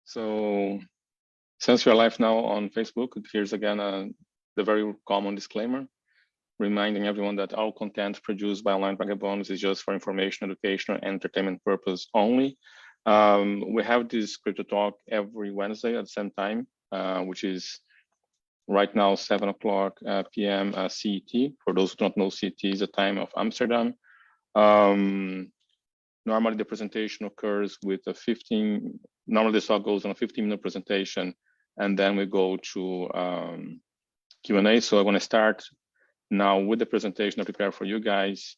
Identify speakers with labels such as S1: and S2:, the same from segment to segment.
S1: So since you're live now on Facebook, here's again the very common disclaimer, reminding everyone that all content produced by Online Vagabonds is just for information, education, and entertainment purpose only. We have this crypto talk every Wednesday at the same time, which is right now 7 o'clock p.m. CET. For those who don't know, CET is the time of Amsterdam. Normally the presentation occurs with a normally this talk goes on a 15-minute presentation, and then we go to Q&A. So I'm going to start now with the presentation I prepared for you guys.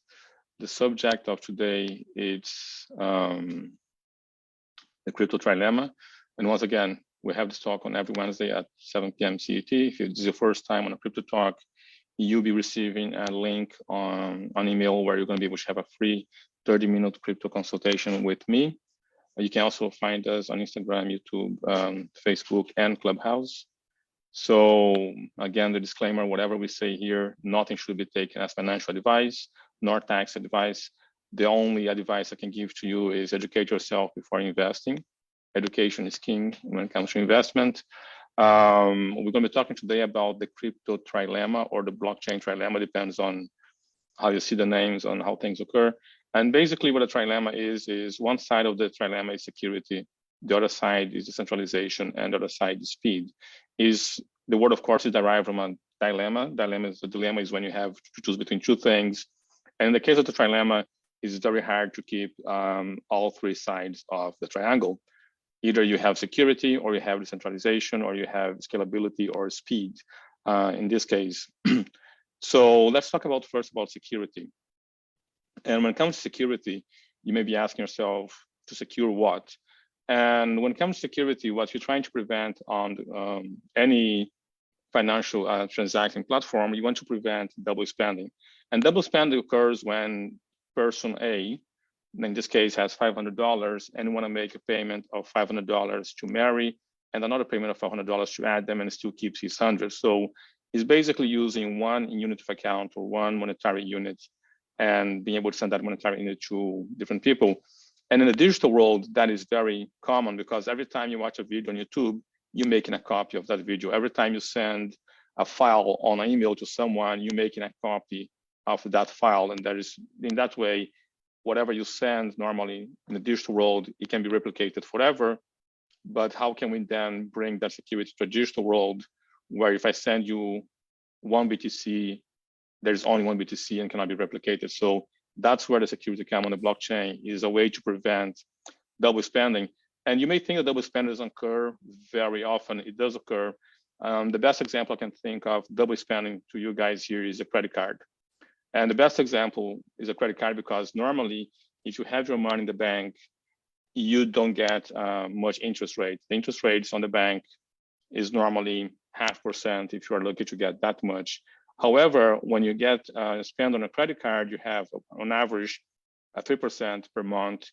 S1: The subject of today is the crypto trilemma. And once again, we have this talk on every Wednesday at 7 p.m. CET. If it's your first time on a crypto talk, you'll be receiving a link on email where you're going to be able to have a free 30-minute crypto consultation with me. You can also find us on Instagram, YouTube, Facebook, and Clubhouse. So again, the disclaimer, whatever we say here, nothing should be taken as financial advice, nor tax advice. The only advice I can give to you is educate yourself before investing. Education is king when it comes to investment. We're going to be talking today about the crypto trilemma or the blockchain trilemma, depends on how you see the names, on how things occur. And basically what a trilemma is one side of the trilemma is security, the other side is decentralization, and the other side is speed. The word, of course, is derived from a dilemma. The dilemma is when you have to choose between two things. And in the case of the trilemma, it's very hard to keep all three sides of the triangle. Either you have security, or you have decentralization, or you have scalability or speed in this case. So let's talk first about security. And when it comes to security, you may be asking yourself, to secure what? And when it comes to security, what you're trying to prevent on any financial transaction platform, you want to prevent double spending. And double spending occurs when person A, in this case, has $500 and want to make a payment of $500 to Mary, and another payment of $500 to Adam, and still keeps his 100. So he's basically using one unit of account or one monetary unit and being able to send that monetary unit to different people. And in the digital world, that is very common because every time you watch a video on YouTube, you're making a copy of that video. Every time you send a file on an email to someone, you're making a copy of that file. And that is, in that way, whatever you send normally in the digital world, it can be replicated forever. But how can we then bring that security to a digital world where if I send you one BTC, there's only one BTC and cannot be replicated? So that's where the security comes on the blockchain, is a way to prevent double spending. And you may think that double spending doesn't occur very often. It does occur. The best example I can think of double spending to you guys here is a credit card. And the best example is a credit card because normally, if you have your money in the bank, you don't get much interest rate. The interest rates on the bank is normally 0.5% if you are lucky to get that much. However, when you get spend on a credit card, you have on average 3% per month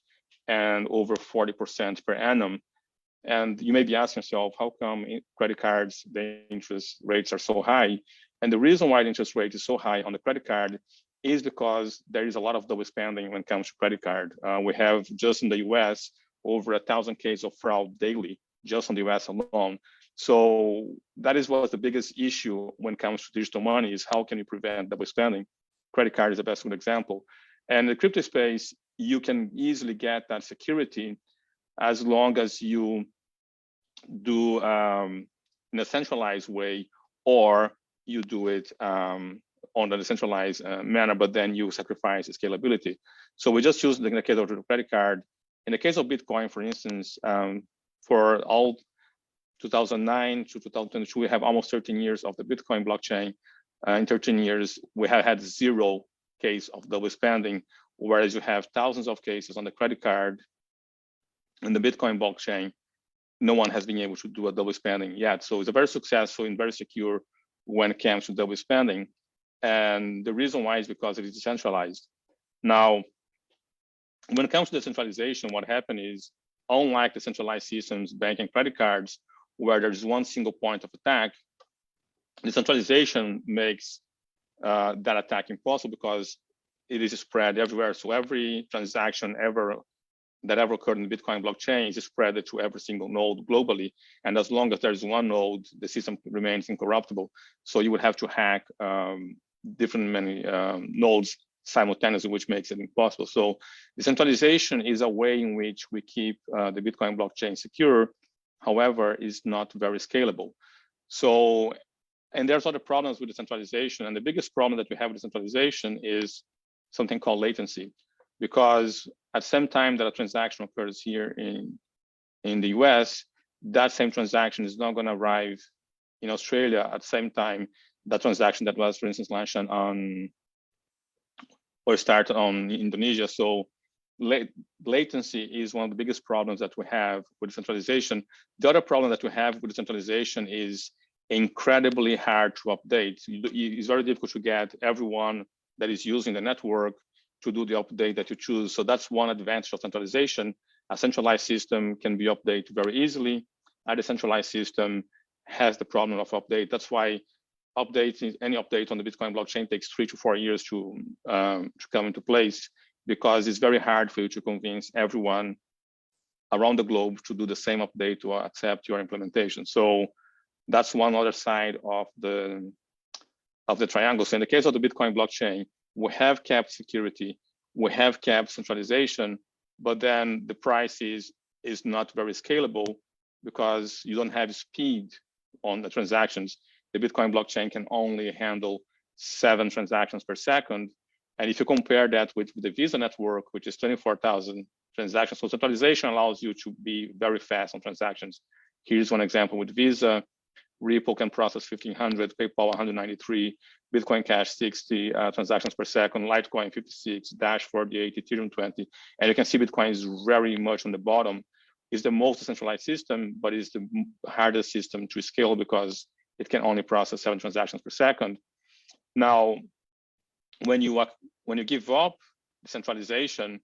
S1: and over 40% per annum. And you may be asking yourself, how come credit cards, the interest rates are so high? And the reason why the interest rate is so high on the credit card is because there is a lot of double spending when it comes to credit card. We have just in the US over 1,000 cases of fraud daily, just in the US alone. So that is what's the biggest issue when it comes to digital money, is how can you prevent double spending? Credit card is the best good example. And in the crypto space, you can easily get that security as long as you do in a centralized way, or you do it on a decentralized manner, but then you sacrifice scalability. So we just use the case of the credit card. In the case of Bitcoin, for instance, for all 2009 to 2022, we have almost 13 years of the Bitcoin blockchain. In 13 years, we have had 0 case of double spending, whereas you have thousands of cases on the credit card. In the Bitcoin blockchain, no one has been able to do a double spending yet. So it's a very successful and very secure when it comes to double spending. And the reason why is because it is decentralized. Now, when it comes to decentralization, what happened is, unlike the centralized systems, bank and credit cards, where there's one single point of attack, decentralization makes that attack impossible because it is spread everywhere. So every transaction ever that ever occurred in the Bitcoin blockchain is spread to every single node globally. And as long as there's one node, the system remains incorruptible. So you would have to hack many nodes simultaneously, which makes it impossible. So decentralization is a way in which we keep the Bitcoin blockchain secure. However, is not very scalable. So, and there's other problems with decentralization. And the biggest problem that we have with decentralization is something called latency. Because at the same time that a transaction occurs here in the US, that same transaction is not going to arrive in Australia at the same time that transaction that was, for instance, launched on or started on Indonesia. So latency is one of the biggest problems that we have with decentralization. The other problem that we have with decentralization is incredibly hard to update. It's very difficult to get everyone that is using the network to do the update that you choose. So that's one advantage of centralization. A centralized system can be updated very easily. A decentralized system has the problem of update. That's why any update on the Bitcoin blockchain takes 3 to 4 years to come into place, because it's very hard for you to convince everyone around the globe to do the same update or accept your implementation. So that's one other side of the triangle. So in the case of the Bitcoin blockchain, we have kept security, we have kept centralization, but then the price is not very scalable because you don't have speed on the transactions. The Bitcoin blockchain can only handle 7 transactions per second. And if you compare that with the Visa network, which is 24,000 transactions, so centralization allows you to be very fast on transactions. Here's one example with Visa. Ripple can process 1,500, PayPal 193, Bitcoin Cash 60 transactions per second, Litecoin 56, Dash 48, Ethereum 20. And you can see Bitcoin is very much on the bottom. It's the most decentralized system, but it's the hardest system to scale because it can only process 7 transactions per second. Now, when you give up decentralization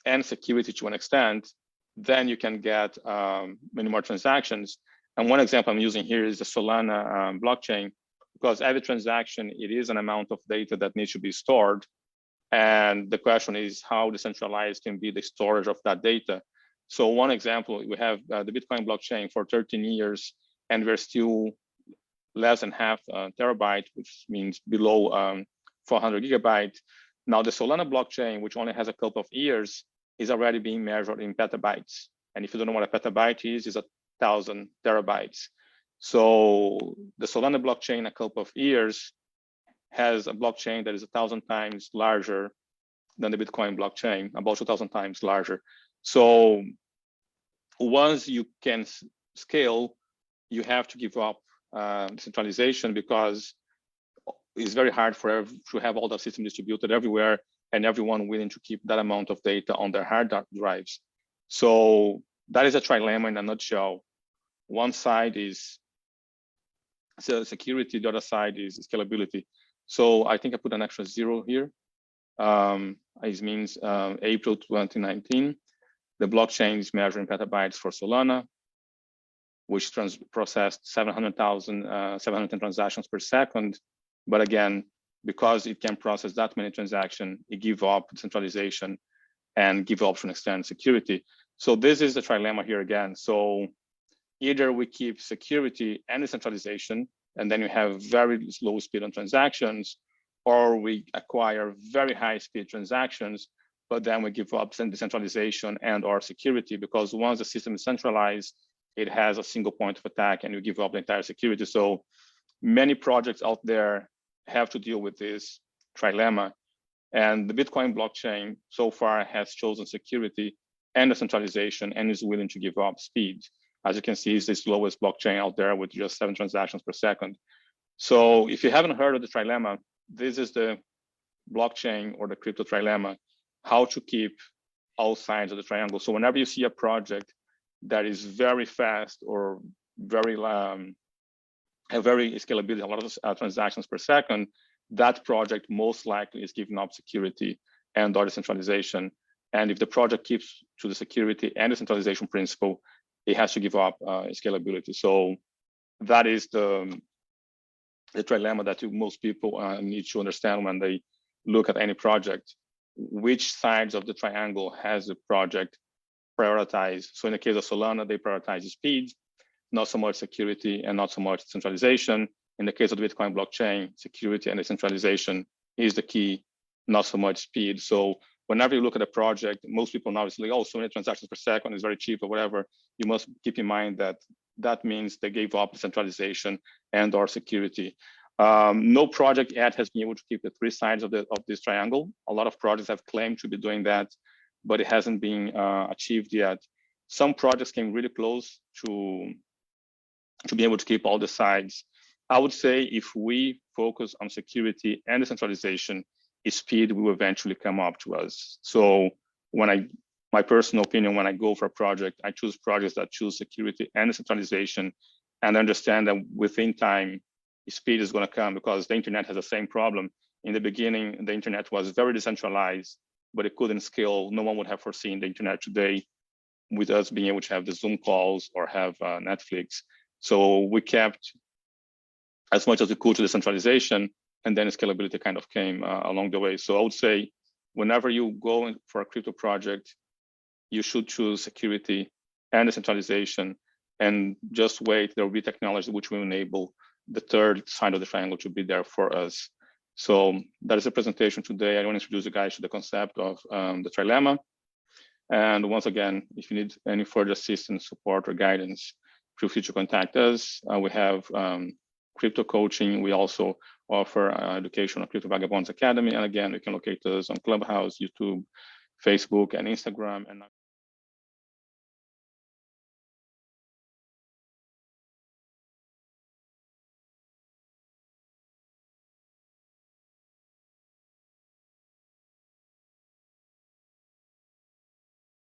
S1: and security to an extent, then you can get many more transactions. And one example I'm using here is the Solana blockchain, because every transaction, it is an amount of data that needs to be stored. And the question is how decentralized can be the storage of that data. So one example, we have the Bitcoin blockchain for 13 years, and we're still less than half terabyte, which means below 400 gigabytes. Now the Solana blockchain, which only has a couple of years, is already being measured in petabytes. And if you don't know what a petabyte is, it's 1,000 terabytes. So the Solana blockchain, a couple of years, has a blockchain that is 1,000 times larger than the Bitcoin blockchain, about 2,000 times larger. So once you can scale, you have to give up decentralization, because it's very hard to have all the system distributed everywhere and everyone willing to keep that amount of data on their hard drives. So that is a trilemma in a nutshell. One side is security, the other side is scalability. So I think I put an extra 0 here. It means April 2019. The blockchain is measuring petabytes for Solana, which processed 710 transactions per second. But again, because it can process that many transactions, it gives up centralization and give up to an extent security. So this is the trilemma here again. So either we keep security and decentralization, and then you have very slow speed on transactions, or we acquire very high speed transactions, but then we give up decentralization and or security, because once the system is centralized, it has a single point of attack and you give up the entire security. So many projects out there have to deal with this trilemma. And the Bitcoin blockchain so far has chosen security and decentralization and is willing to give up speed. As you can see, it's the slowest blockchain out there with just 7 transactions per second. So if you haven't heard of the trilemma, this is the blockchain or the crypto trilemma, how to keep all sides of the triangle. So whenever you see a project that is very fast or very have very scalability, a lot of transactions per second, that project most likely is giving up security and or decentralization. And if the project keeps to the security and decentralization principle, it has to give up scalability. So that is the trilemma that most people need to understand when they look at any project. Which sides of the triangle has the project prioritize. So in the case of Solana, they prioritize speed, not so much security and not so much centralization. In the case of the Bitcoin blockchain, security and decentralization is the key, not so much speed. So whenever you look at a project, most people now say, oh, so many transactions per second is very cheap or whatever. You must keep in mind that that means they gave up decentralization and or security. No project yet has been able to keep the three sides of this triangle. A lot of projects have claimed to be doing that, but it hasn't been achieved yet. Some projects came really close to be able to keep all the sides. I would say if we focus on security and decentralization, speed will eventually come up to us. So my personal opinion, when I go for a project, I choose projects that choose security and decentralization, and understand that within time, speed is going to come, because the internet has the same problem. In the beginning, the internet was very decentralized, but it couldn't scale. No one would have foreseen the internet today with us being able to have the Zoom calls or have Netflix. So we kept as much as we could to decentralization, and then scalability kind of came along the way. So I would say whenever you go for a crypto project, you should choose security and decentralization, and just wait. There will be technology which will enable the third side of the triangle to be there for us. So that is the presentation today. I want to introduce you guys to the concept of the trilemma. And once again, if you need any further assistance, support, or guidance, feel free to contact us. We have crypto coaching. We also offer education on Crypto Vagabonds Academy. And again, you can locate us on Clubhouse, YouTube, Facebook, and Instagram. And